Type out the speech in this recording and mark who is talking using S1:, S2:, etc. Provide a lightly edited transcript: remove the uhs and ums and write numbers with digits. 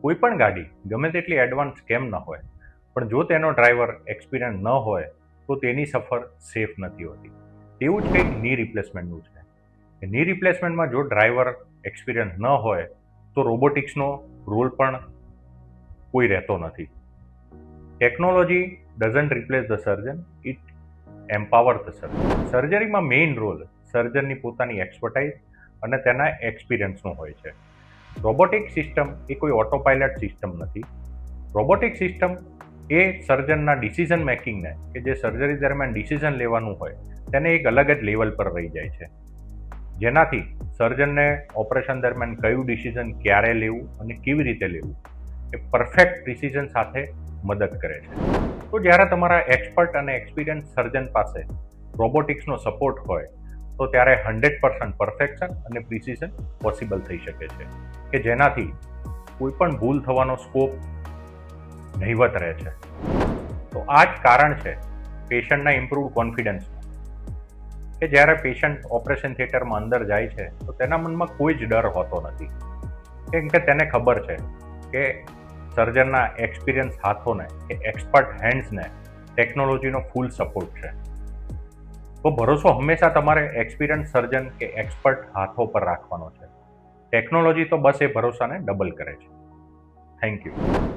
S1: કોઈ પણ ગાડી ગમે તેટલી એડવાન્સ કેમ ન હોય, પણ જો તેનો ડ્રાઈવર એક્સપિરિયન્સ ન હોય તો તેની સફર સેફ નથી હોતી. તેવું જ કંઈક ની રિપ્લેસમેન્ટનું છે. ની રિપ્લેસમેન્ટમાં જો ડ્રાઈવર એક્સપિરિયન્સ ન હોય તો રોબોટિક્સનો રોલ પણ કોઈ રહેતો નથી. Technology doesn't replace the surgeon, it empower the surgeon. સર્જરીમાં મેઇન રોલ સર્જનની પોતાની એક્સપર્ટાઇઝ અને તેના એક્સપિરિયન્સનો હોય છે. રોબોટિક સિસ્ટમ એ કોઈ ઓટોપાયલટ સિસ્ટમ નથી. રોબોટિક સિસ્ટમ એ સર્જનના ડિસિઝન મેકિંગને, કે જે સર્જરી દરમિયાન ડિસિઝન લેવાનું હોય, તેને એક અલગ જ લેવલ પર રહી જાય છે, જેનાથી સર્જનને ઓપરેશન દરમિયાન કયું ડિસિઝન ક્યારે લેવું અને કેવી રીતે લેવું એ પરફેક્ટ ડિસિઝન સાથે મદદ કરે છે. તો જ્યારે તમારા એક્સપર્ટ અને એક્સપિરિયન્સ સર્જન પાસે રોબોટિક્સનો સપોર્ટ હોય તો ત્યારે 100% પરફેક્શન અને પ્રિસિઝન પોસિબલ થઈ શકે છે, કે જેનાથી કોઈ પણ ભૂલ થવાનો સ્કોપ નહિવત રહે છે. તો આ જ કારણ છે પેશન્ટના ઇમ્પ્રુવ કોન્ફિડન્સનું, કે જ્યારે પેશન્ટ ઓપરેશન થિયેટરમાં અંદર જાય છે તો તેના મનમાં કોઈ જ ડર હોતો નથી, કેમ કે તેને ખબર છે કે સર્જનના એક્સપિરિયન્સ હાથોને, કે એક્સપર્ટ હેન્ડ્સને ટેકનોલોજીનો ફૂલ સપોર્ટ છે. તો ભરોસો હંમેશા તમારે એક્સપિરિયન્સ સર્જન કે એક્સપર્ટ હાથો પર રાખવાનો છે. ટેકનોલોજી તો બસ એ ભરોસાને ડબલ કરે છે. Thank you.